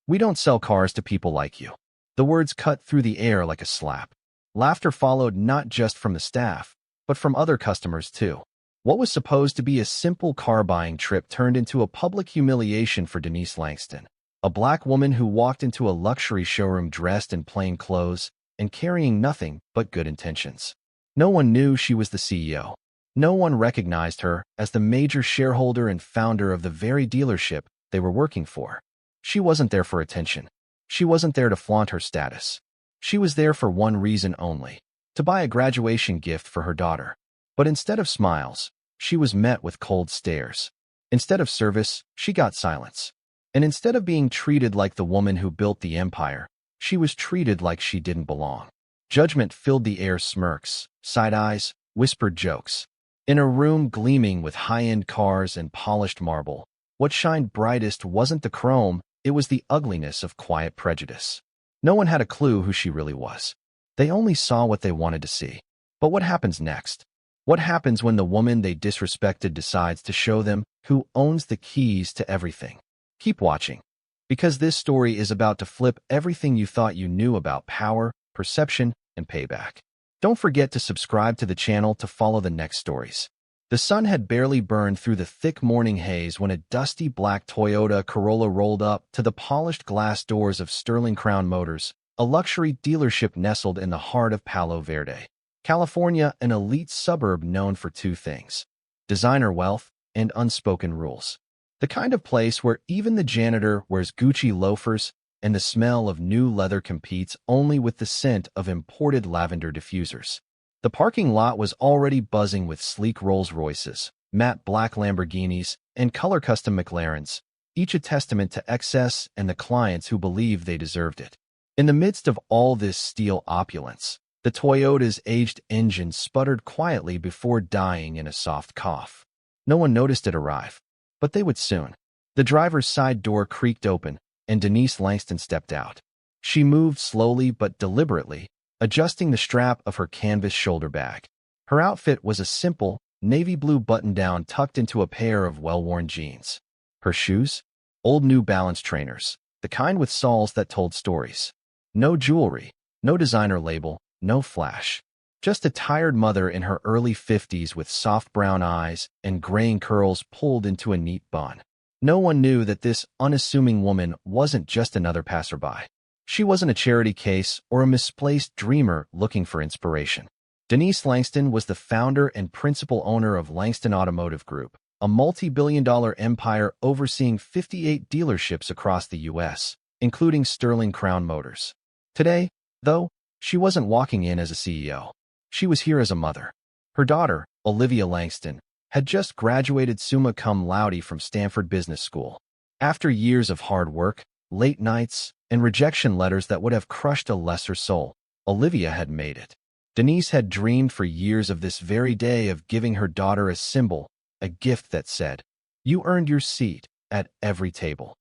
"We don't sell cars to people like you." The words cut through the air like a slap. Laughter followed, not just from the staff, but from other customers too. What was supposed to be a simple car-buying trip turned into a public humiliation for Denise Langston, a black woman who walked into a luxury showroom dressed in plain clothes and carrying nothing but good intentions. No one knew she was the CEO. No one recognized her as the major shareholder and founder of the very dealership they were working for. She wasn't there for attention. She wasn't there to flaunt her status. She was there for one reason only: to buy a graduation gift for her daughter. But instead of smiles, she was met with cold stares. Instead of service, she got silence. And instead of being treated like the woman who built the empire, she was treated like she didn't belong. Judgment filled the air: smirks, side eyes, whispered jokes. In a room gleaming with high-end cars and polished marble, what shined brightest wasn't the chrome, it was the ugliness of quiet prejudice. No one had a clue who she really was. They only saw what they wanted to see. But what happens next? What happens when the woman they disrespected decides to show them who owns the keys to everything? Keep watching, because this story is about to flip everything you thought you knew about power, perception, and payback. Don't forget to subscribe to the channel to follow the next stories. The sun had barely burned through the thick morning haze when a dusty black Toyota Corolla rolled up to the polished glass doors of Sterling Crown Motors, a luxury dealership nestled in the heart of Palo Verde, California, an elite suburb known for two things: designer wealth and unspoken rules. The kind of place where even the janitor wears Gucci loafers and the smell of new leather competes only with the scent of imported lavender diffusers. The parking lot was already buzzing with sleek Rolls-Royces, matte black Lamborghinis, and color-custom McLarens, each a testament to excess and the clients who believed they deserved it. In the midst of all this steel opulence, the Toyota's aged engine sputtered quietly before dying in a soft cough. No one noticed it arrive, but they would soon. The driver's side door creaked open, and Denise Langston stepped out. She moved slowly but deliberately, adjusting the strap of her canvas shoulder bag. Her outfit was a simple, navy blue button-down tucked into a pair of well-worn jeans. Her shoes? Old New Balance trainers, the kind with soles that told stories. No jewelry, no designer label, no flash. Just a tired mother in her early 50s with soft brown eyes and graying curls pulled into a neat bun. No one knew that this unassuming woman wasn't just another passerby. She wasn't a charity case or a misplaced dreamer looking for inspiration. Denise Langston was the founder and principal owner of Langston Automotive Group, a multi-billion-dollar empire overseeing 58 dealerships across the U.S., including Sterling Crown Motors. Today, though, she wasn't walking in as a CEO. She was here as a mother. Her daughter, Olivia Langston, had just graduated summa cum laude from Stanford Business School. After years of hard work, late nights, and rejection letters that would have crushed a lesser soul, Olivia had made it. Denise had dreamed for years of this very day, of giving her daughter a symbol, a gift that said, "You earned your seat at every table."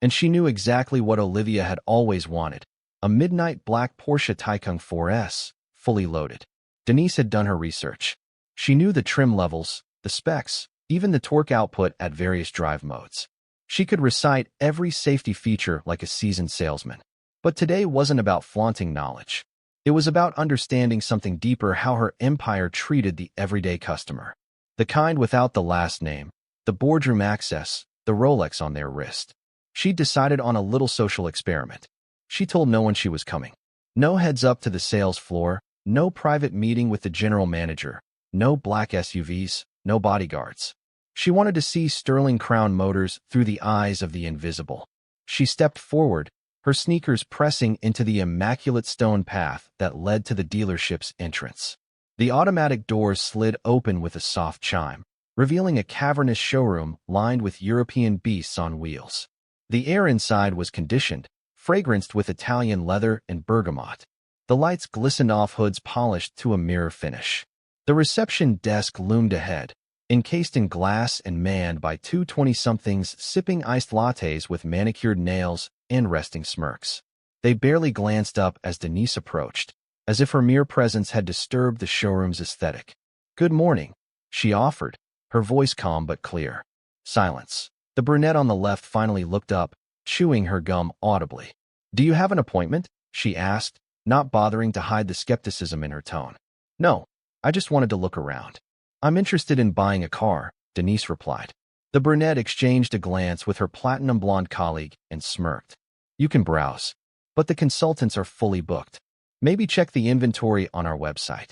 And she knew exactly what Olivia had always wanted: a midnight black Porsche Taycan 4S, fully loaded. Denise had done her research. She knew the trim levels, the specs, even the torque output at various drive modes. She could recite every safety feature like a seasoned salesman. But today wasn't about flaunting knowledge. It was about understanding something deeper: how her empire treated the everyday customer. The kind without the last name, the boardroom access, the Rolex on their wrist. She decided on a little social experiment. She told no one she was coming. No heads up to the sales floor, no private meeting with the general manager, no black SUVs, no bodyguards. She wanted to see Sterling Crown Motors through the eyes of the invisible. She stepped forward, her sneakers pressing into the immaculate stone path that led to the dealership's entrance. The automatic doors slid open with a soft chime, revealing a cavernous showroom lined with European beasts on wheels. The air inside was conditioned, fragranced with Italian leather and bergamot. The lights glistened off hoods polished to a mirror finish. The reception desk loomed ahead, encased in glass and manned by two 20-somethings sipping iced lattes with manicured nails and resting smirks. They barely glanced up as Denise approached, as if her mere presence had disturbed the showroom's aesthetic. "Good morning," she offered, her voice calm but clear. Silence. The brunette on the left finally looked up, chewing her gum audibly. "Do you have an appointment?" she asked, not bothering to hide the skepticism in her tone. "No, I just wanted to look around." "I'm interested in buying a car," Denise replied. The brunette exchanged a glance with her platinum blonde colleague and smirked. "You can browse, but the consultants are fully booked. Maybe check the inventory on our website."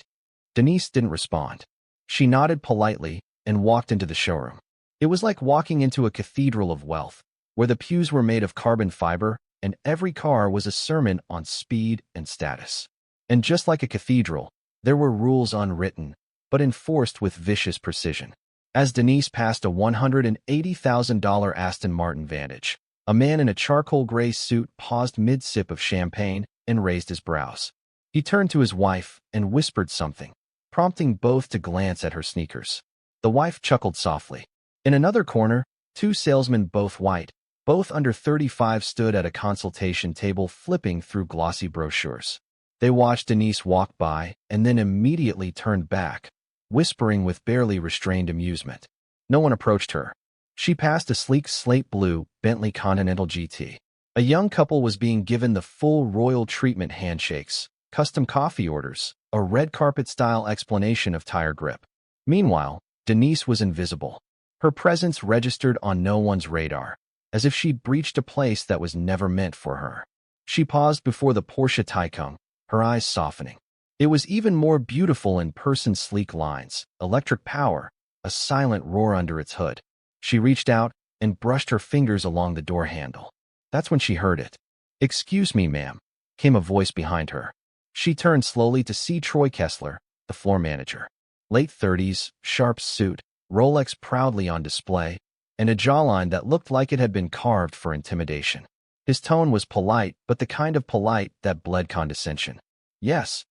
Denise didn't respond. She nodded politely and walked into the showroom. It was like walking into a cathedral of wealth, where the pews were made of carbon fiber and every car was a sermon on speed and status. And just like a cathedral, there were rules unwritten, but enforced with vicious precision. As Denise passed a $180,000 Aston Martin Vantage, a man in a charcoal gray suit paused mid-sip of champagne and raised his brows. He turned to his wife and whispered something, prompting both to glance at her sneakers. The wife chuckled softly. In another corner, two salesmen, both white, both under 35, stood at a consultation table flipping through glossy brochures. They watched Denise walk by and then immediately turned back, whispering with barely restrained amusement. No one approached her. She passed a sleek slate blue Bentley Continental GT. A young couple was being given the full royal treatment: handshakes, custom coffee orders, a red carpet-style explanation of tire grip. Meanwhile, Denise was invisible. Her presence registered on no one's radar, as if she'd breached a place that was never meant for her. She paused before the Porsche Taycan, her eyes softening. It was even more beautiful in person: sleek lines, electric power, a silent roar under its hood. She reached out and brushed her fingers along the door handle. That's when she heard it. "Excuse me, ma'am," came a voice behind her. She turned slowly to see Troy Kessler, the floor manager. Late 30s, sharp suit, Rolex proudly on display, and a jawline that looked like it had been carved for intimidation. His tone was polite, but the kind of polite that bled condescension. "Yes,"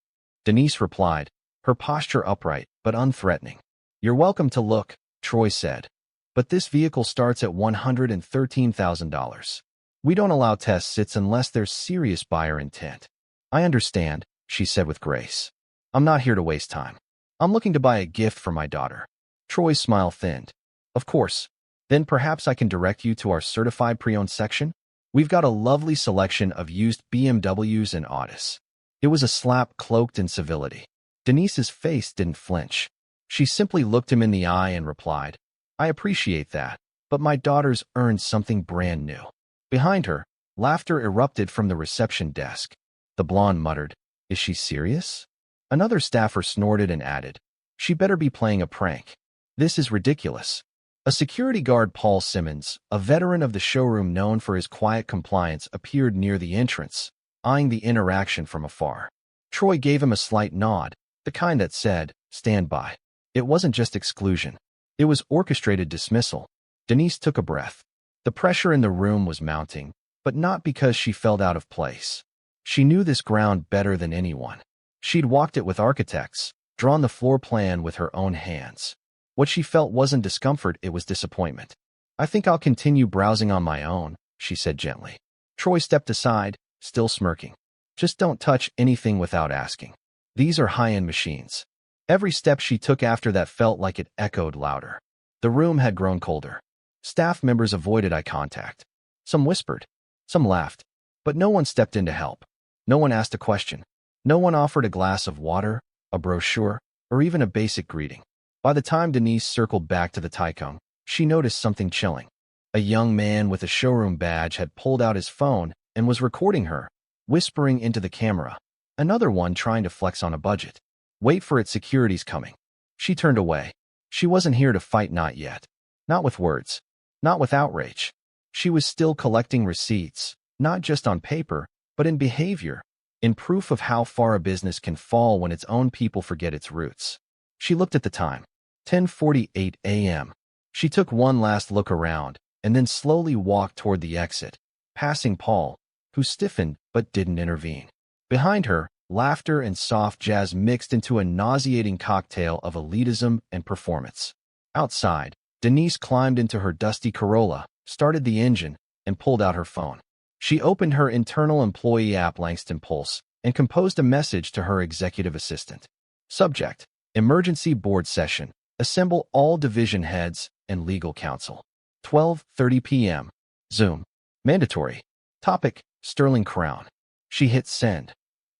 Denise replied, her posture upright but unthreatening. "You're welcome to look," Troy said. "But this vehicle starts at $113,000. We don't allow test sits unless there's serious buyer intent." "I understand," she said with grace. "I'm not here to waste time. I'm looking to buy a gift for my daughter." Troy's smile thinned. "Of course. Then perhaps I can direct you to our certified pre-owned section? We've got a lovely selection of used BMWs and Audis." It was a slap cloaked in civility. Denise's face didn't flinch. She simply looked him in the eye and replied, "I appreciate that, but my daughter's earned something brand new." Behind her, laughter erupted from the reception desk. The blonde muttered, "Is she serious?" Another staffer snorted and added, "She better be playing a prank. This is ridiculous." A security guard, Paul Simmons, a veteran of the showroom known for his quiet compliance, appeared near the entrance, eyeing the interaction from afar. Troy gave him a slight nod, the kind that said, "Stand by." It wasn't just exclusion. It was orchestrated dismissal. Denise took a breath. The pressure in the room was mounting, but not because she felt out of place. She knew this ground better than anyone. She'd walked it with architects, drawn the floor plan with her own hands. What she felt wasn't discomfort, it was disappointment. "I think I'll continue browsing on my own," she said gently. Troy stepped aside, still smirking. "Just don't touch anything without asking. These are high-end machines." Every step she took after that felt like it echoed louder. The room had grown colder. Staff members avoided eye contact. Some whispered. Some laughed. But no one stepped in to help. No one asked a question. No one offered a glass of water, a brochure, or even a basic greeting. By the time Denise circled back to the Taycan, she noticed something chilling. A young man with a showroom badge had pulled out his phone and was recording her, whispering into the camera. Another one trying to flex on a budget. "Wait for it, security's coming." She turned away. She wasn't here to fight, not yet. Not with words. Not with outrage. She was still collecting receipts, not just on paper, but in behavior, in proof of how far a business can fall when its own people forget its roots. She looked at the time. 10:48 a.m. She took one last look around and then slowly walked toward the exit, passing Paul, who stiffened but didn't intervene. Behind her, laughter and soft jazz mixed into a nauseating cocktail of elitism and performance. Outside, Denise climbed into her dusty Corolla, started the engine, and pulled out her phone. She opened her internal employee app, Langston Pulse, and composed a message to her executive assistant. Subject: Emergency Board Session. Assemble all division heads and legal counsel. 12:30 p.m. Zoom. Mandatory. Topic: Sterling Crown. She hit send.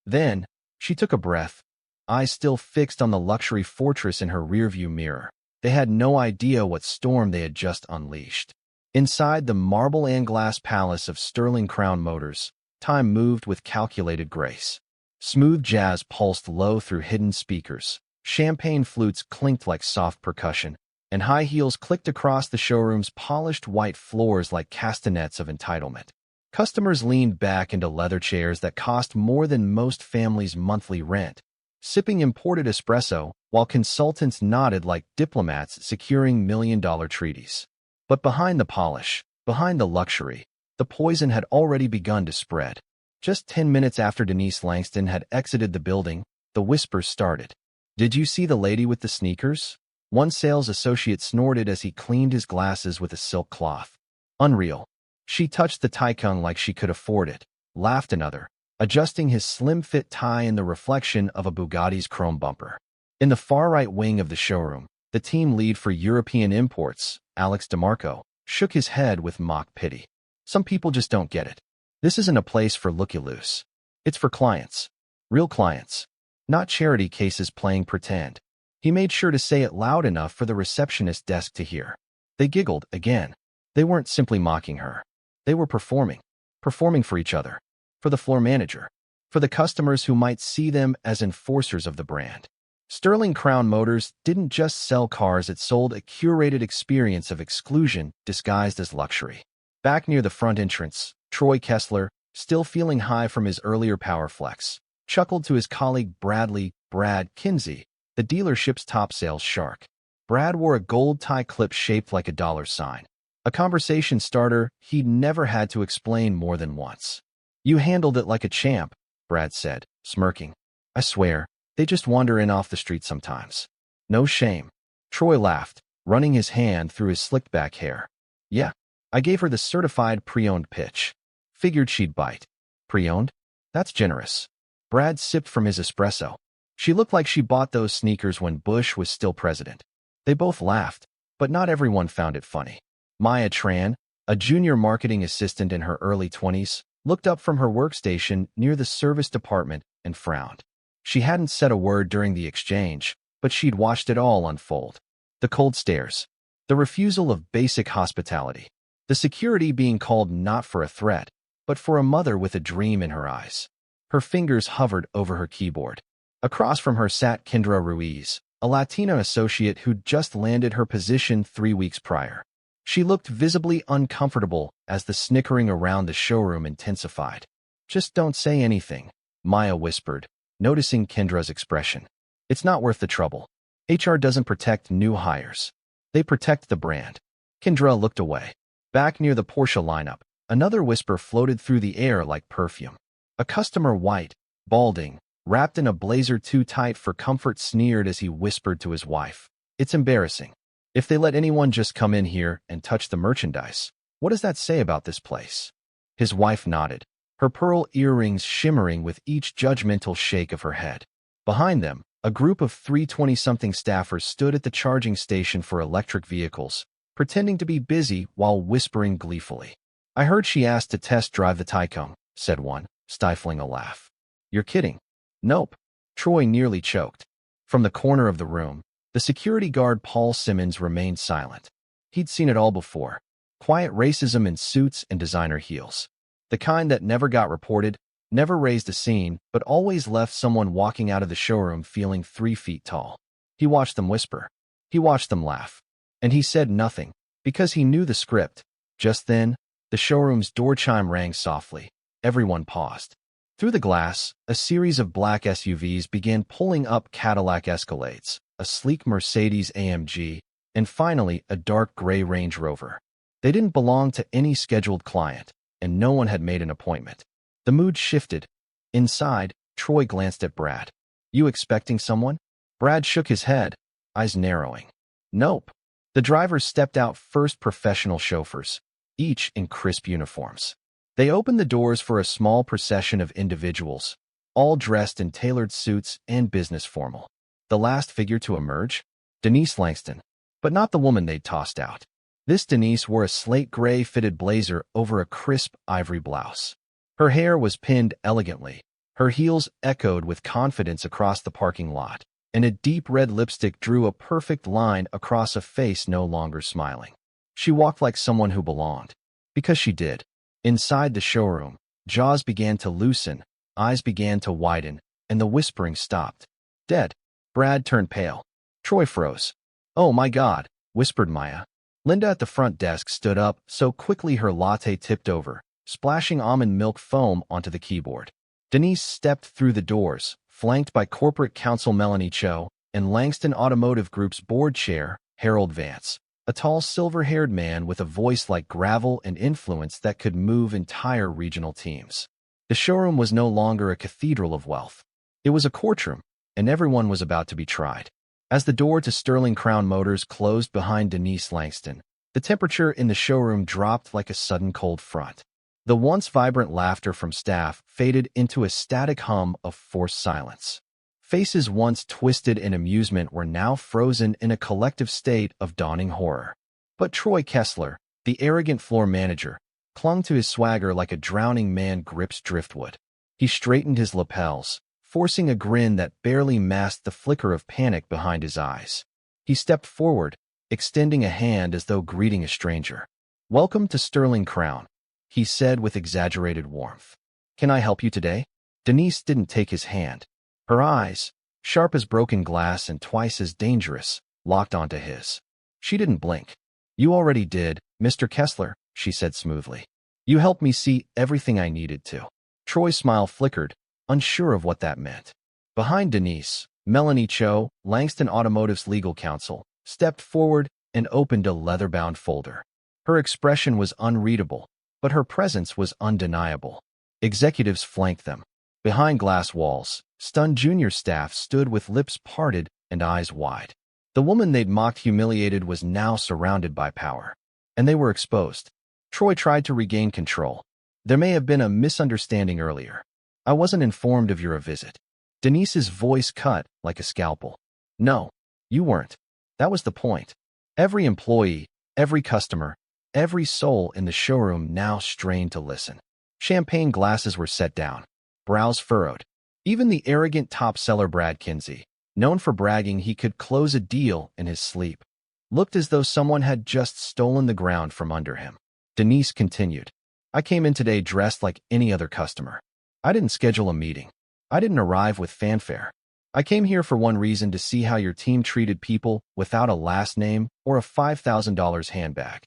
Then, she took a breath, eyes still fixed on the luxury fortress in her rearview mirror. They had no idea what storm they had just unleashed. Inside the marble and glass palace of Sterling Crown Motors, time moved with calculated grace. Smooth jazz pulsed low through hidden speakers. Champagne flutes clinked like soft percussion, and high heels clicked across the showroom's polished white floors like castanets of entitlement. Customers leaned back into leather chairs that cost more than most families' monthly rent, sipping imported espresso, while consultants nodded like diplomats securing million-dollar treaties. But behind the polish, behind the luxury, the poison had already begun to spread. Just 10 minutes after Denise Langston had exited the building, the whispers started. "Did you see the lady with the sneakers?" One sales associate snorted as he cleaned his glasses with a silk cloth. "Unreal. She touched the Taikung like she could afford it," laughed another, adjusting his slim-fit tie in the reflection of a Bugatti's chrome bumper. In the far-right wing of the showroom, the team lead for European imports, Alex DeMarco, shook his head with mock pity. "Some people just don't get it. This isn't a place for looky-loos. It's for clients. Real clients. Not charity cases playing pretend." He made sure to say it loud enough for the receptionist desk to hear. They giggled again. They weren't simply mocking her. They were performing. Performing for each other. For the floor manager. For the customers who might see them as enforcers of the brand. Sterling Crown Motors didn't just sell cars, it sold a curated experience of exclusion disguised as luxury. Back near the front entrance, Troy Kessler, still feeling high from his earlier power flex, chuckled to his colleague Brad Kinsey, the dealership's top sales shark. Brad wore a gold tie clip shaped like a dollar sign. A conversation starter he'd never had to explain more than once. "You handled it like a champ," Brad said, smirking. "I swear, they just wander in off the street sometimes." "No shame." Troy laughed, running his hand through his slicked-back hair. "Yeah, I gave her the certified pre-owned pitch. Figured she'd bite." "Pre-owned? That's generous." Brad sipped from his espresso. "She looked like she bought those sneakers when Bush was still president." They both laughed, but not everyone found it funny. Maya Tran, a junior marketing assistant in her early 20s, looked up from her workstation near the service department and frowned. She hadn't said a word during the exchange, but she'd watched it all unfold. The cold stares. The refusal of basic hospitality. The security being called not for a threat, but for a mother with a dream in her eyes. Her fingers hovered over her keyboard. Across from her sat Kendra Ruiz, a Latina associate who'd just landed her position 3 weeks prior. She looked visibly uncomfortable as the snickering around the showroom intensified. "Just don't say anything," Maya whispered, noticing Kendra's expression. "It's not worth the trouble. HR doesn't protect new hires. They protect the brand." Kendra looked away. Back near the Porsche lineup, another whisper floated through the air like perfume. A customer, white, balding, wrapped in a blazer too tight for comfort, sneered as he whispered to his wife. "It's embarrassing. If they let anyone just come in here and touch the merchandise, what does that say about this place?" His wife nodded, her pearl earrings shimmering with each judgmental shake of her head. Behind them, a group of 320-something staffers stood at the charging station for electric vehicles, pretending to be busy while whispering gleefully. "I heard she asked to test drive the Taikung," said one, stifling a laugh. "You're kidding." "Nope." Troy nearly choked. From the corner of the room, the security guard Paul Simmons remained silent. He'd seen it all before. Quiet racism in suits and designer heels. The kind that never got reported, never raised a scene, but always left someone walking out of the showroom feeling 3 feet tall. He watched them whisper. He watched them laugh. And he said nothing, because he knew the script. Just then, the showroom's door chime rang softly. Everyone paused. Through the glass, a series of black SUVs began pulling up Cadillac Escalades, a sleek Mercedes AMG, and finally a dark gray Range Rover. They didn't belong to any scheduled client, and no one had made an appointment. The mood shifted. Inside, Troy glanced at Brad. "You expecting someone?" Brad shook his head, eyes narrowing. "Nope." The drivers stepped out first, professional chauffeurs, each in crisp uniforms. They opened the doors for a small procession of individuals, all dressed in tailored suits and business formal. The last figure to emerge? Denise Langston, but not the woman they'd tossed out. This Denise wore a slate gray fitted blazer over a crisp ivory blouse. Her hair was pinned elegantly. Her heels echoed with confidence across the parking lot, and a deep red lipstick drew a perfect line across a face no longer smiling. She walked like someone who belonged. Because she did. Inside the showroom, jaws began to loosen, eyes began to widen, and the whispering stopped. Dead. Brad turned pale. Troy froze. "Oh my God," whispered Maya. Linda at the front desk stood up so quickly her latte tipped over, splashing almond milk foam onto the keyboard. Denise stepped through the doors, flanked by corporate counsel Melanie Cho and Langston Automotive Group's board chair, Harold Vance, a tall silver-haired man with a voice like gravel and influence that could move entire regional teams. The showroom was no longer a cathedral of wealth. It was a courtroom, and everyone was about to be tried. As the door to Sterling Crown Motors closed behind Denise Langston, the temperature in the showroom dropped like a sudden cold front. The once vibrant laughter from staff faded into a static hum of forced silence. Faces once twisted in amusement were now frozen in a collective state of dawning horror. But Troy Kessler, the arrogant floor manager, clung to his swagger like a drowning man grips driftwood. He straightened his lapels, forcing a grin that barely masked the flicker of panic behind his eyes. He stepped forward, extending a hand as though greeting a stranger. "Welcome to Sterling Crown," he said with exaggerated warmth. "Can I help you today?" Denise didn't take his hand. Her eyes, sharp as broken glass and twice as dangerous, locked onto his. She didn't blink. "You already did, Mr. Kessler," she said smoothly. "You helped me see everything I needed to." Troy's smile flickered, unsure of what that meant. Behind Denise, Melanie Cho, Langston Automotive's legal counsel, stepped forward and opened a leather-bound folder. Her expression was unreadable, but her presence was undeniable. Executives flanked them. Behind glass walls, stunned junior staff stood with lips parted and eyes wide. The woman they'd mocked humiliated was now surrounded by power. And they were exposed. Troy tried to regain control. "There may have been a misunderstanding earlier. I wasn't informed of your visit." Denise's voice cut like a scalpel. "No, you weren't. That was the point." Every employee, every customer, every soul in the showroom now strained to listen. Champagne glasses were set down, brows furrowed. Even the arrogant top seller Brad Kinsey, known for bragging he could close a deal in his sleep, looked as though someone had just stolen the ground from under him. Denise continued, "I came in today dressed like any other customer. I didn't schedule a meeting. I didn't arrive with fanfare. I came here for one reason: to see how your team treated people without a last name or a $5,000 handbag.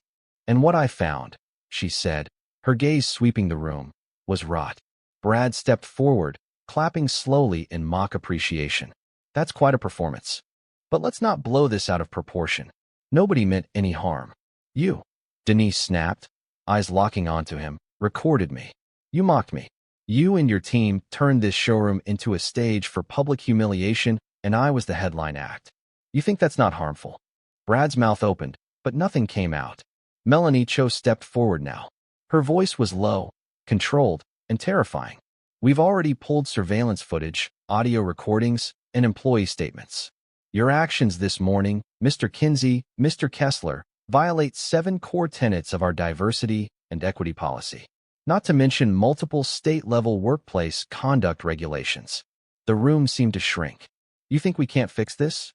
And what I found," she said, her gaze sweeping the room, "was rot." Brad stepped forward, clapping slowly in mock appreciation. "That's quite a performance. But let's not blow this out of proportion. Nobody meant any harm. You," Denise snapped, eyes locking onto him, "recorded me. You mocked me. You and your team turned this showroom into a stage for public humiliation, and I was the headline act. You think that's not harmful?" Brad's mouth opened, but nothing came out. Melanie Cho stepped forward now. Her voice was low, controlled, and terrifying. "We've already pulled surveillance footage, audio recordings, and employee statements. Your actions this morning, Mr. Kinsey, Mr. Kessler, violate 7 core tenets of our diversity and equity policy, not to mention multiple state-level workplace conduct regulations." The room seemed to shrink. "You think we can't fix this?"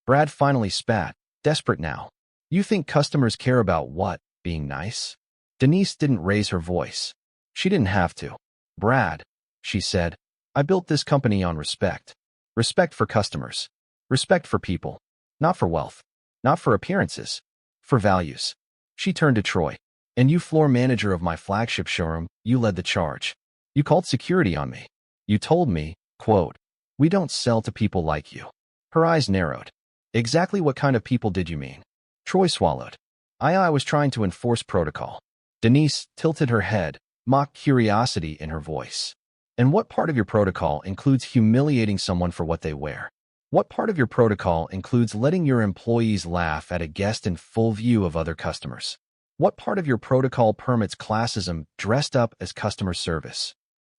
Brad finally spat, desperate now. "You think customers care about what? Being nice?" Denise didn't raise her voice. She didn't have to. "Brad," she said, "I built this company on respect. Respect for customers. Respect for people. Not for wealth. Not for appearances. For values." She turned to Troy. "And you, floor manager of my flagship showroom, you led the charge. You called security on me. You told me, quote, 'We don't sell to people like you.'" Her eyes narrowed. "Exactly what kind of people did you mean?" Troy swallowed. I was trying to enforce protocol." Denise tilted her head, mock curiosity in her voice. "And what part of your protocol includes humiliating someone for what they wear? What part of your protocol includes letting your employees laugh at a guest in full view of other customers? What part of your protocol permits classism dressed up as customer service?"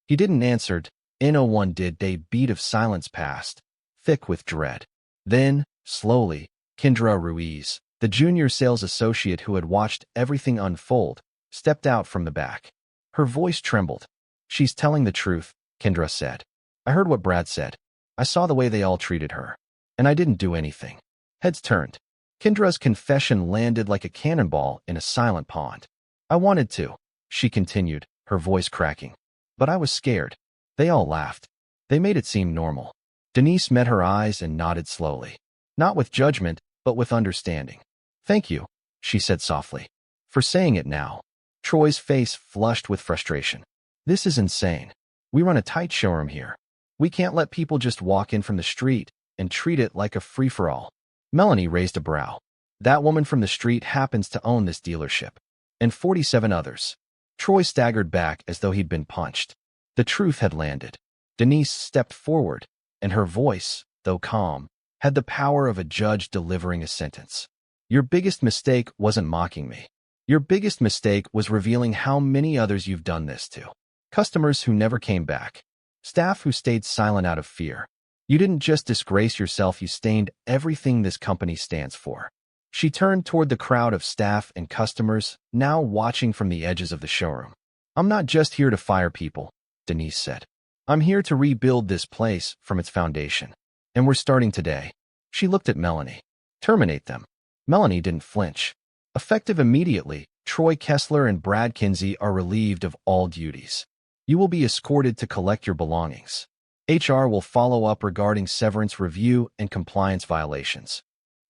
He didn't answer. No one did. A beat of silence passed, thick with dread. Then, slowly, Kendra Ruiz, The junior sales associate who had watched everything unfold stepped out from the back. Her voice trembled. "She's telling the truth," Kendra said. "I heard what Brad said. I saw the way they all treated her. And I didn't do anything." Heads turned. Kendra's confession landed like a cannonball in a silent pond. "I wanted to," she continued, her voice cracking. "But I was scared." They all laughed. They made it seem normal. Denise met her eyes and nodded slowly. Not with judgment, but with understanding. "Thank you," she said softly, "for saying it now." Troy's face flushed with frustration. "This is insane. We run a tight showroom here. We can't let people just walk in from the street and treat it like a free-for-all." Melanie raised a brow. "That woman from the street happens to own this dealership. And 47 others." Troy staggered back as though he'd been punched. The truth had landed. Denise stepped forward, and her voice, though calm, had the power of a judge delivering a sentence. "Your biggest mistake wasn't mocking me. Your biggest mistake was revealing how many others you've done this to. Customers who never came back. Staff who stayed silent out of fear. You didn't just disgrace yourself, you stained everything this company stands for." She turned toward the crowd of staff and customers, now watching from the edges of the showroom. "I'm not just here to fire people," Denise said. "I'm here to rebuild this place from its foundation. And we're starting today." She looked at Melanie. "Terminate them." Melanie didn't flinch. "Effective immediately, Troy Kessler and Brad Kinsey are relieved of all duties. You will be escorted to collect your belongings. HR will follow up regarding severance review and compliance violations."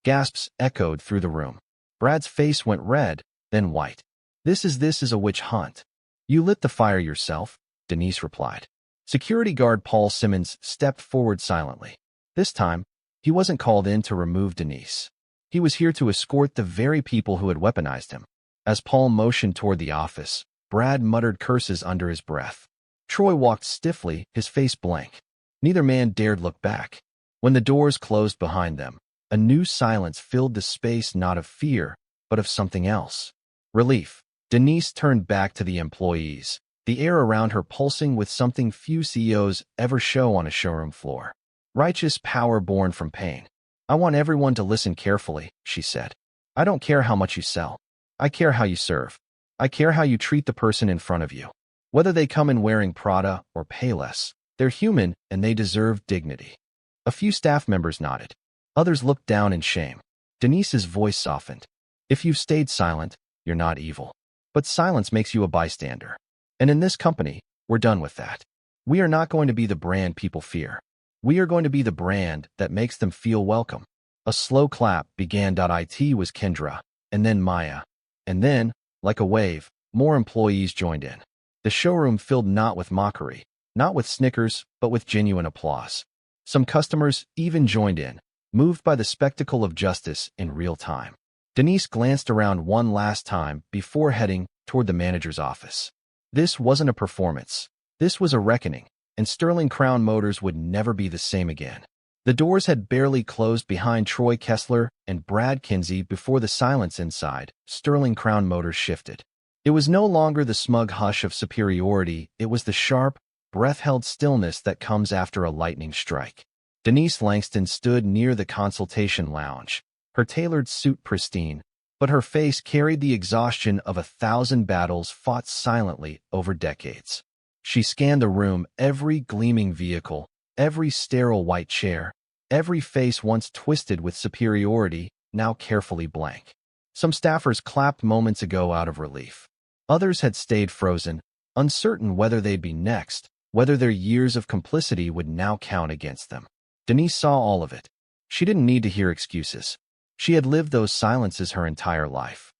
Gasps echoed through the room. Brad's face went red, then white. This is a witch hunt." "You lit the fire yourself," Denise replied. Security guard Paul Simmons stepped forward silently. This time, he wasn't called in to remove Denise. He was here to escort the very people who had weaponized him. As Paul motioned toward the office, Brad muttered curses under his breath. Troy walked stiffly, his face blank. Neither man dared look back. When the doors closed behind them, a new silence filled the space, not of fear, but of something else. Relief. Denise turned back to the employees, the air around her pulsing with something few CEOs ever show on a showroom floor. Righteous power born from pain. "I want everyone to listen carefully," she said. "I don't care how much you sell. I care how you serve. I care how you treat the person in front of you. Whether they come in wearing Prada or pay less, they're human and they deserve dignity." A few staff members nodded. Others looked down in shame. Denise's voice softened. "If you've stayed silent, you're not evil. But silence makes you a bystander. And in this company, we're done with that. We are not going to be the brand people fear. We are going to be the brand that makes them feel welcome." A slow clap began. It was Kendra, and then Maya. And then, like a wave, more employees joined in. The showroom filled not with mockery, not with snickers, but with genuine applause. Some customers even joined in, moved by the spectacle of justice in real time. Denise glanced around one last time before heading toward the manager's office. This wasn't a performance. This was a reckoning, and Sterling Crown Motors would never be the same again. The doors had barely closed behind Troy Kessler and Brad Kinsey before the silence inside Sterling Crown Motors shifted. It was no longer the smug hush of superiority, it was the sharp, breath-held stillness that comes after a lightning strike. Denise Langston stood near the consultation lounge, her tailored suit pristine, but her face carried the exhaustion of 1,000 battles fought silently over decades. She scanned the room, every gleaming vehicle, every sterile white chair, every face once twisted with superiority, now carefully blank. Some staffers clapped moments ago out of relief. Others had stayed frozen, uncertain whether they'd be next, whether their years of complicity would now count against them. Denise saw all of it. She didn't need to hear excuses. She had lived those silences her entire life.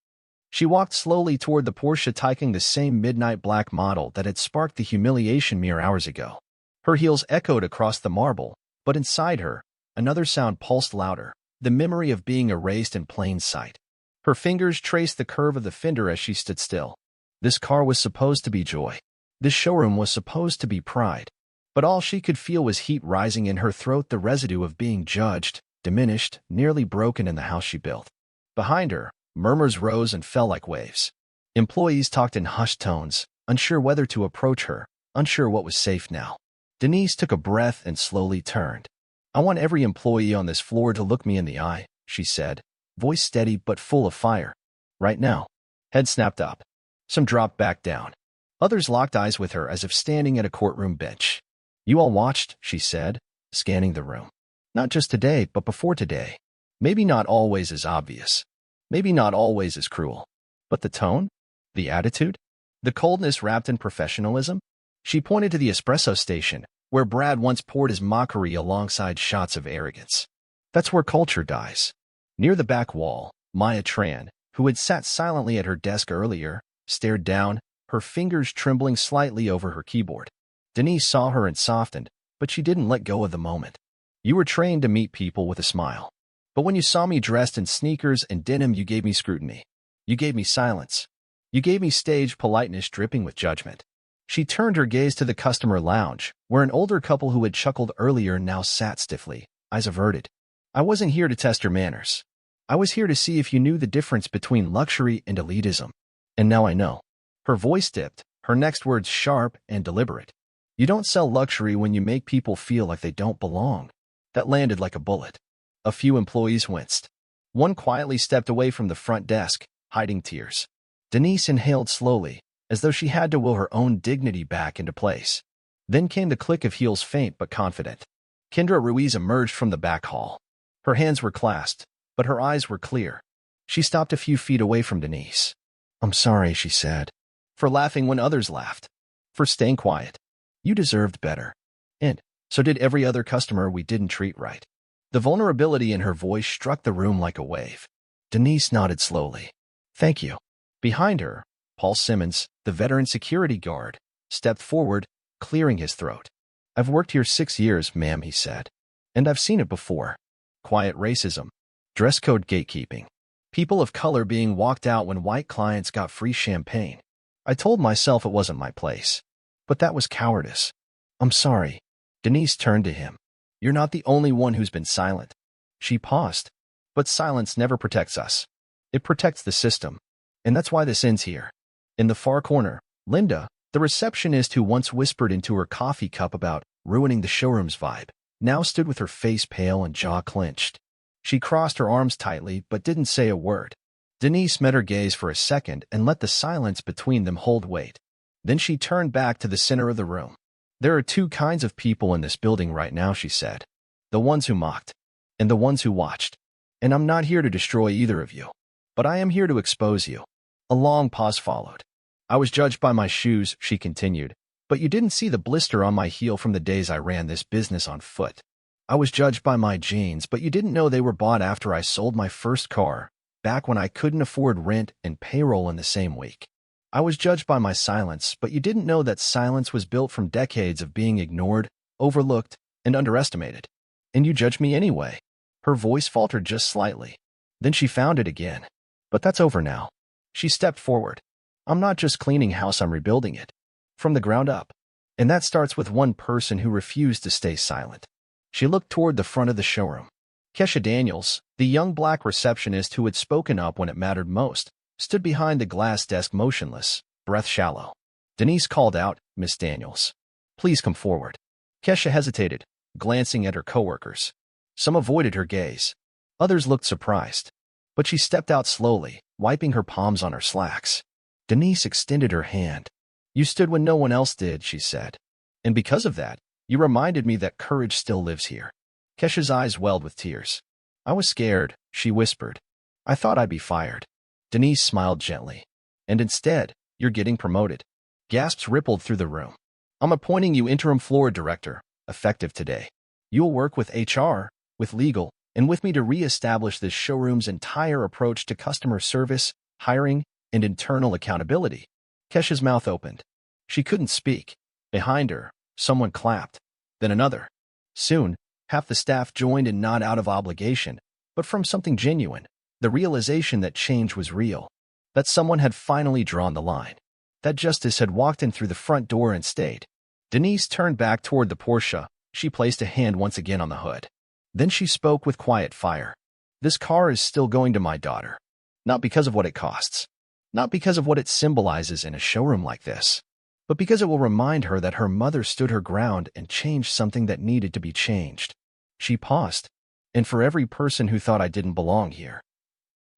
She walked slowly toward the Porsche Taycan, the same midnight black model that had sparked the humiliation mere hours ago. Her heels echoed across the marble, but inside her, another sound pulsed louder, the memory of being erased in plain sight. Her fingers traced the curve of the fender as she stood still. This car was supposed to be joy. This showroom was supposed to be pride. But all she could feel was heat rising in her throat, the residue of being judged, diminished, nearly broken in the house she built. Behind her, murmurs rose and fell like waves. Employees talked in hushed tones, unsure whether to approach her, unsure what was safe now. Denise took a breath and slowly turned. "I want every employee on this floor to look me in the eye," she said, voice steady but full of fire. Right now. Head snapped up. Some dropped back down. Others locked eyes with her as if standing at a courtroom bench. You all watched, she said, scanning the room. Not just today, but before today. Maybe not always as obvious. Maybe not always as cruel. But the tone? The attitude? The coldness wrapped in professionalism? She pointed to the espresso station, where Brad once poured his mockery alongside shots of arrogance. That's where culture dies. Near the back wall, Maya Tran, who had sat silently at her desk earlier, stared down, her fingers trembling slightly over her keyboard. Denise saw her and softened, but she didn't let go of the moment. You were trained to meet people with a smile. But when you saw me dressed in sneakers and denim, you gave me scrutiny. You gave me silence. You gave me staged politeness dripping with judgment. She turned her gaze to the customer lounge, where an older couple who had chuckled earlier now sat stiffly, eyes averted. I wasn't here to test your manners. I was here to see if you knew the difference between luxury and elitism. And now I know. Her voice dipped, her next words sharp and deliberate. You don't sell luxury when you make people feel like they don't belong. That landed like a bullet. A few employees winced. One quietly stepped away from the front desk, hiding tears. Denise inhaled slowly, as though she had to will her own dignity back into place. Then came the click of heels, faint but confident. Kendra Ruiz emerged from the back hall. Her hands were clasped, but her eyes were clear. She stopped a few feet away from Denise. I'm sorry, she said. For laughing when others laughed. For staying quiet. You deserved better. And so did every other customer we didn't treat right. The vulnerability in her voice struck the room like a wave. Denise nodded slowly. Thank you. Behind her, Paul Simmons, the veteran security guard, stepped forward, clearing his throat. I've worked here 6 years, ma'am, he said. And I've seen it before. Quiet racism. Dress code gatekeeping. People of color being walked out when white clients got free champagne. I told myself it wasn't my place. But that was cowardice. I'm sorry. Denise turned to him. You're not the only one who's been silent. She paused. But silence never protects us. It protects the system. And that's why this ends here. In the far corner, Linda, the receptionist who once whispered into her coffee cup about ruining the showroom's vibe, now stood with her face pale and jaw clenched. She crossed her arms tightly but didn't say a word. Denise met her gaze for a second and let the silence between them hold weight. Then she turned back to the center of the room. There are 2 kinds of people in this building right now, she said. The ones who mocked, and the ones who watched. And I'm not here to destroy either of you. But I am here to expose you. A long pause followed. I was judged by my shoes, she continued, but you didn't see the blister on my heel from the days I ran this business on foot. I was judged by my jeans, but you didn't know they were bought after I sold my first car, back when I couldn't afford rent and payroll in the same week. I was judged by my silence, but you didn't know that silence was built from decades of being ignored, overlooked, and underestimated. And you judged me anyway. Her voice faltered just slightly. Then she found it again. But that's over now. She stepped forward. I'm not just cleaning house, I'm rebuilding it. From the ground up. And that starts with one person who refused to stay silent. She looked toward the front of the showroom. Kesha Daniels, the young black receptionist who had spoken up when it mattered most, stood behind the glass desk motionless, breath shallow. Denise called out, Miss Daniels. Please come forward. Kesha hesitated, glancing at her coworkers. Some avoided her gaze. Others looked surprised. But she stepped out slowly, wiping her palms on her slacks. Denise extended her hand. You stood when no one else did, she said. And because of that, you reminded me that courage still lives here. Kesha's eyes welled with tears. I was scared, she whispered. I thought I'd be fired. Denise smiled gently. And instead, you're getting promoted. Gasps rippled through the room. I'm appointing you interim floor director, effective today. You'll work with HR, with legal, and with me to re-establish this showroom's entire approach to customer service, hiring, and internal accountability. Kesha's mouth opened. She couldn't speak. Behind her, someone clapped. Then another. Soon, half the staff joined, and not out of obligation, but from something genuine. The realization that change was real. That someone had finally drawn the line. That justice had walked in through the front door and stayed. Denise turned back toward the Porsche. She placed a hand once again on the hood. Then she spoke with quiet fire. This car is still going to my daughter. Not because of what it costs. Not because of what it symbolizes in a showroom like this. But because it will remind her that her mother stood her ground and changed something that needed to be changed. She paused. And for every person who thought I didn't belong here.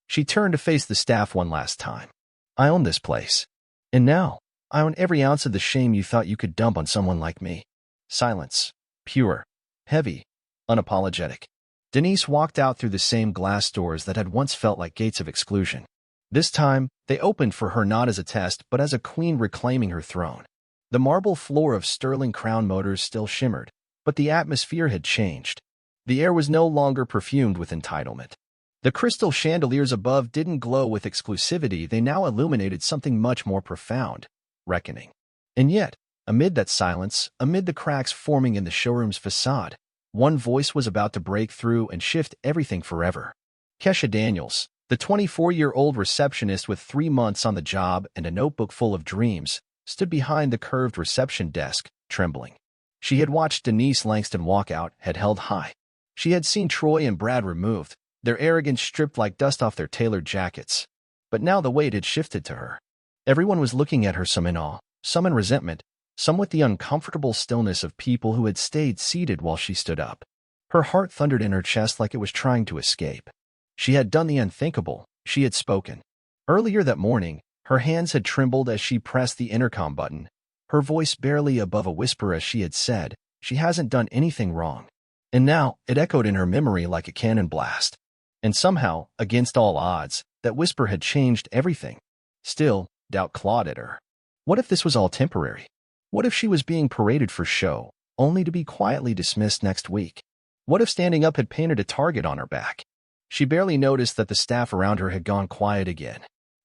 She turned to face the staff one last time. I own this place. And now, I own every ounce of the shame you thought you could dump on someone like me. Silence. Pure. Heavy. Unapologetic. Denise walked out through the same glass doors that had once felt like gates of exclusion. This time, they opened for her not as a test, but as a queen reclaiming her throne. The marble floor of Sterling Crown Motors still shimmered, but the atmosphere had changed. The air was no longer perfumed with entitlement. The crystal chandeliers above didn't glow with exclusivity, they now illuminated something much more profound: reckoning. And yet, amid that silence, amid the cracks forming in the showroom's facade, one voice was about to break through and shift everything forever. Kesha Daniels, the 24-year-old receptionist with 3 months on the job and a notebook full of dreams, stood behind the curved reception desk, trembling. She had watched Denise Langston walk out, head held high. She had seen Troy and Brad removed, their arrogance stripped like dust off their tailored jackets. But now the weight had shifted to her. Everyone was looking at her, some in awe, some in resentment, some with the uncomfortable stillness of people who had stayed seated while she stood up. Her heart thundered in her chest like it was trying to escape. She had done the unthinkable. She had spoken. Earlier that morning, her hands had trembled as she pressed the intercom button, her voice barely above a whisper as she had said, "She hasn't done anything wrong." And now, it echoed in her memory like a cannon blast. And somehow, against all odds, that whisper had changed everything. Still, doubt clawed at her. What if this was all temporary? What if she was being paraded for show, only to be quietly dismissed next week? What if standing up had painted a target on her back? She barely noticed that the staff around her had gone quiet again.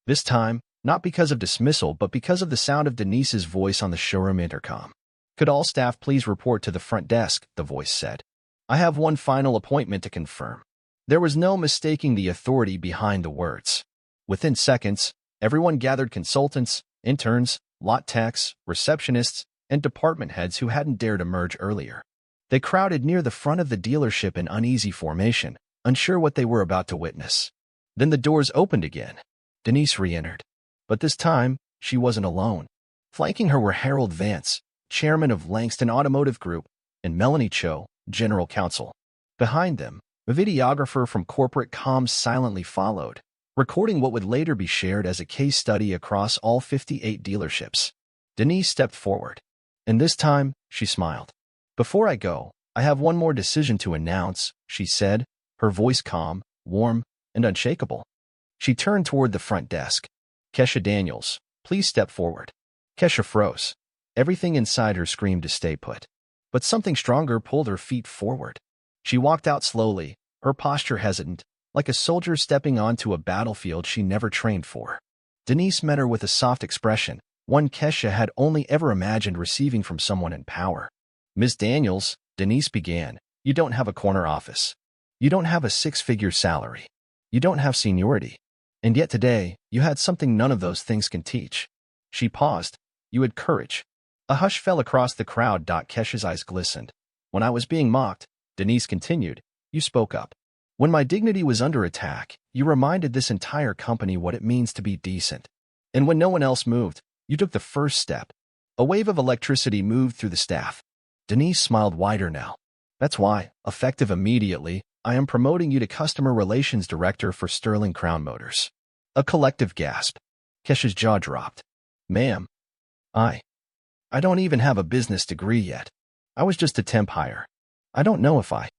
This time, not because of dismissal, but because of the sound of Denise's voice on the showroom intercom. "Could all staff please report to the front desk?" the voice said. "I have one final appointment to confirm." There was no mistaking the authority behind the words. Within seconds, everyone gathered: consultants, interns, lot techs, receptionists, and department heads who hadn't dared emerge earlier. They crowded near the front of the dealership in uneasy formation, unsure what they were about to witness. Then the doors opened again. Denise re-entered. But this time, she wasn't alone. Flanking her were Harold Vance, chairman of Langston Automotive Group, and Melanie Cho, general counsel. Behind them, a videographer from corporate comms silently followed, recording what would later be shared as a case study across all 58 dealerships. Denise stepped forward. And this time, she smiled. "Before I go, I have one more decision to announce," she said, her voice calm, warm, and unshakable. She turned toward the front desk. "Kesha Daniels, please step forward." Kesha froze. Everything inside her screamed to stay put. But something stronger pulled her feet forward. She walked out slowly, her posture hesitant, like a soldier stepping onto a battlefield she never trained for. Denise met her with a soft expression, one Kesha had only ever imagined receiving from someone in power. "Miss Daniels," Denise began, "you don't have a corner office. You don't have a 6-figure salary. You don't have seniority. And yet today, you had something none of those things can teach." She paused. "You had courage." A hush fell across the crowd. Kesha's eyes glistened. "When I was being mocked," Denise continued, "you spoke up. When my dignity was under attack, you reminded this entire company what it means to be decent. And when no one else moved, you took the first step." A wave of electricity moved through the staff. Denise smiled wider now. "That's why, effective immediately, I am promoting you to Customer Relations Director for Sterling Crown Motors." A collective gasp. Kesha's jaw dropped. "Ma'am, I don't even have a business degree yet. I was just a temp hire. I don't know if I—"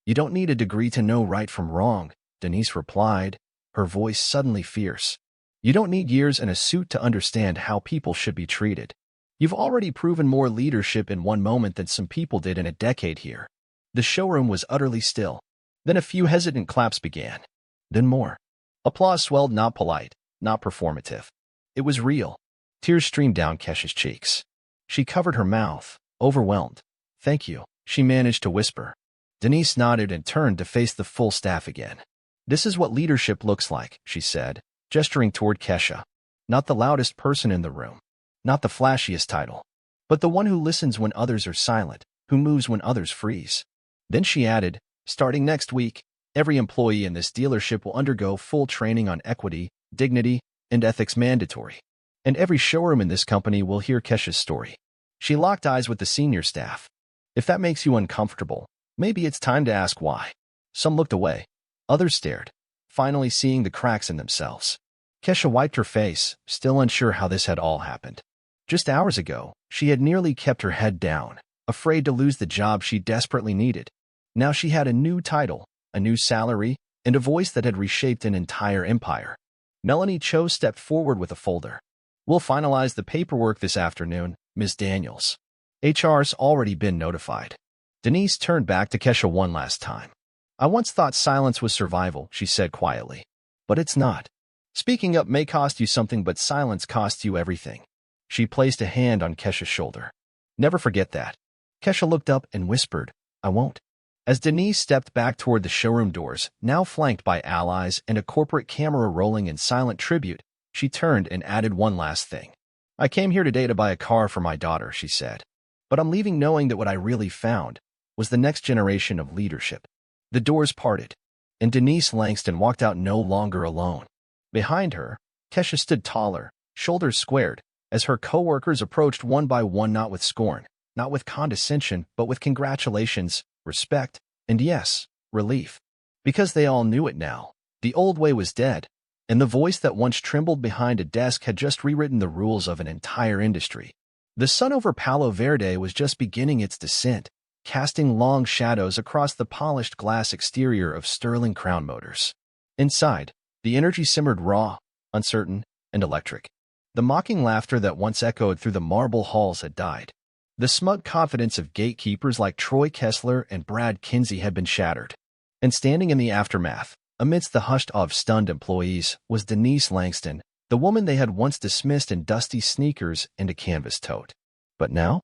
"You don't need a degree to know right from wrong," Denise replied, her voice suddenly fierce. "You don't need years and a suit to understand how people should be treated. You've already proven more leadership in one moment than some people did in a decade here." The showroom was utterly still. Then a few hesitant claps began. Then more. Applause swelled, not polite, not performative. It was real. Tears streamed down Kesha's cheeks. She covered her mouth, overwhelmed. "Thank you," she managed to whisper. Denise nodded and turned to face the full staff again. "This is what leadership looks like," she said, gesturing toward Kesha. "Not the loudest person in the room. Not the flashiest title. But the one who listens when others are silent, who moves when others freeze." Then she added, "Starting next week, every employee in this dealership will undergo full training on equity, dignity, and ethics, mandatory. And every showroom in this company will hear Kesha's story." She locked eyes with the senior staff. "If that makes you uncomfortable, maybe it's time to ask why." Some looked away. Others stared. finally seeing the cracks in themselves. Kesha wiped her face, still unsure how this had all happened. Just hours ago, she had nearly kept her head down, afraid to lose the job she desperately needed. Now she had a new title, a new salary, and a voice that had reshaped an entire empire. Melanie Cho stepped forward with a folder. "We'll finalize the paperwork this afternoon, Ms. Daniels. HR's already been notified." Denise turned back to Kesha one last time. "I once thought silence was survival," she said quietly. "But it's not. Speaking up may cost you something, but silence costs you everything." She placed a hand on Kesha's shoulder. "Never forget that." Kesha looked up and whispered, "I won't." As Denise stepped back toward the showroom doors, now flanked by allies and a corporate camera rolling in silent tribute, she turned and added one last thing. "I came here today to buy a car for my daughter," she said. "But I'm leaving knowing that what I really found was the next generation of leadership." The doors parted, and Denise Langston walked out no longer alone. Behind her, Kesha stood taller, shoulders squared, as her co-workers approached one by one, not with scorn, not with condescension, but with congratulations, respect, and yes, relief. Because they all knew it now. The old way was dead, and the voice that once trembled behind a desk had just rewritten the rules of an entire industry. The sun over Palo Verde was just beginning its descent, casting long shadows across the polished glass exterior of Sterling Crown Motors. Inside, the energy simmered raw, uncertain, and electric. The mocking laughter that once echoed through the marble halls had died. The smug confidence of gatekeepers like Troy Kessler and Brad Kinsey had been shattered. And standing in the aftermath, amidst the hushed awe of stunned employees, was Denise Langston, the woman they had once dismissed in dusty sneakers and a canvas tote. But now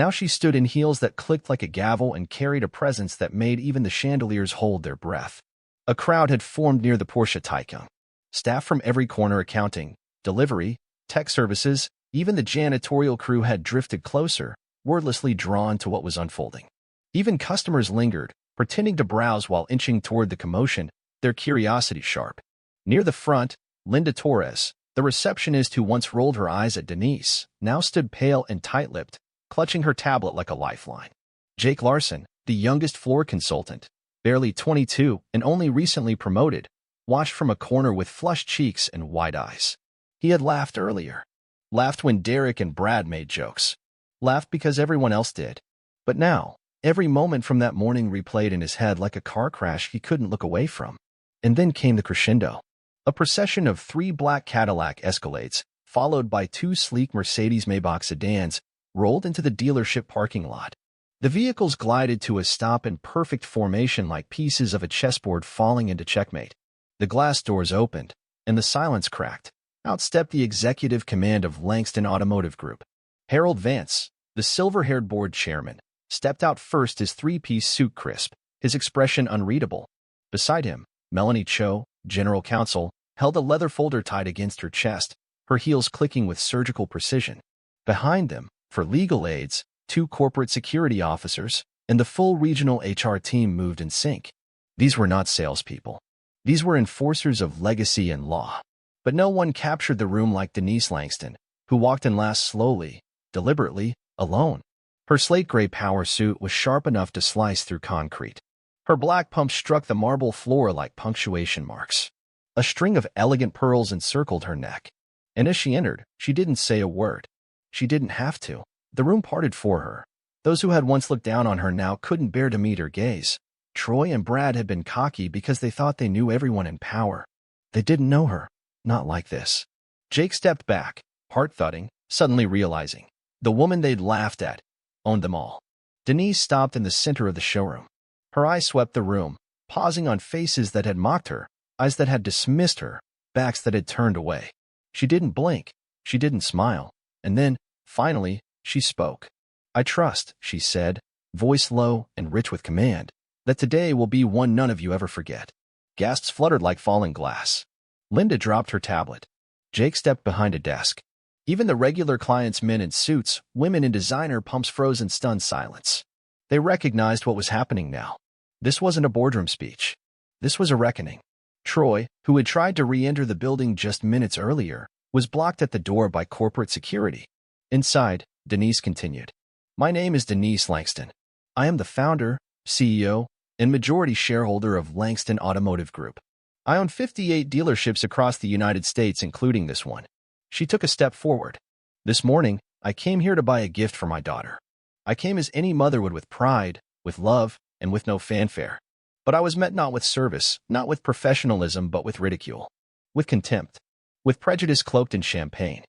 she stood in heels that clicked like a gavel and carried a presence that made even the chandeliers hold their breath. A crowd had formed near the Porsche Taycan. Staff from every corner, accounting, delivery, tech services, even the janitorial crew had drifted closer, wordlessly drawn to what was unfolding. Even customers lingered, pretending to browse while inching toward the commotion, their curiosity sharp. Near the front, Linda Torres, the receptionist who once rolled her eyes at Denise, now stood pale and tight-lipped, clutching her tablet like a lifeline. Jake Larson, the youngest floor consultant, barely 22 and only recently promoted, watched from a corner with flushed cheeks and wide eyes. He had laughed earlier. Laughed when Derek and Brad made jokes. Laughed because everyone else did. But now, every moment from that morning replayed in his head like a car crash he couldn't look away from. And then came the crescendo. A procession of 3 black Cadillac Escalades, followed by 2 sleek Mercedes Maybach sedans, rolled into the dealership parking lot. The vehicles glided to a stop in perfect formation like pieces of a chessboard falling into checkmate. The glass doors opened, and the silence cracked. Out stepped the executive command of Langston Automotive Group. Harold Vance, the silver-haired board chairman, stepped out first, his 3-piece suit crisp, his expression unreadable. Beside him, Melanie Cho, general counsel, held a leather folder tied against her chest, her heels clicking with surgical precision. Behind them, for legal aids, 2 corporate security officers, and the full regional HR team moved in sync. These were not salespeople. These were enforcers of legacy and law. But no one captured the room like Denise Langston, who walked in last slowly, deliberately, alone. Her slate-gray power suit was sharp enough to slice through concrete. Her black pumps struck the marble floor like punctuation marks. A string of elegant pearls encircled her neck. And as she entered, she didn't say a word. She didn't have to. The room parted for her. Those who had once looked down on her now couldn't bear to meet her gaze. Troy and Brad had been cocky because they thought they knew everyone in power. They didn't know her. Not like this. Jake stepped back, heart thudding, suddenly realizing. The woman they'd laughed at owned them all. Denise stopped in the center of the showroom. Her eyes swept the room, pausing on faces that had mocked her, eyes that had dismissed her, backs that had turned away. She didn't blink. She didn't smile. And then, finally, she spoke. "I trust," she said, voice low and rich with command, "that today will be one none of you ever forget." Gasps fluttered like falling glass. Linda dropped her tablet. Jake stepped behind a desk. Even the regular clients, men in suits, women in designer pumps, froze in stunned silence. They recognized what was happening now. This wasn't a boardroom speech. This was a reckoning. Troy, who had tried to re-enter the building just minutes earlier, was blocked at the door by corporate security. Inside, Denise continued. "My name is Denise Langston. I am the founder, CEO, and majority shareholder of Langston Automotive Group. I own 58 dealerships across the United States, including this one. She took a step forward. This morning, I came here to buy a gift for my daughter. I came as any mother would, with pride, with love, and with no fanfare. But I was met not with service, not with professionalism, but with ridicule, with contempt, with prejudice cloaked in champagne.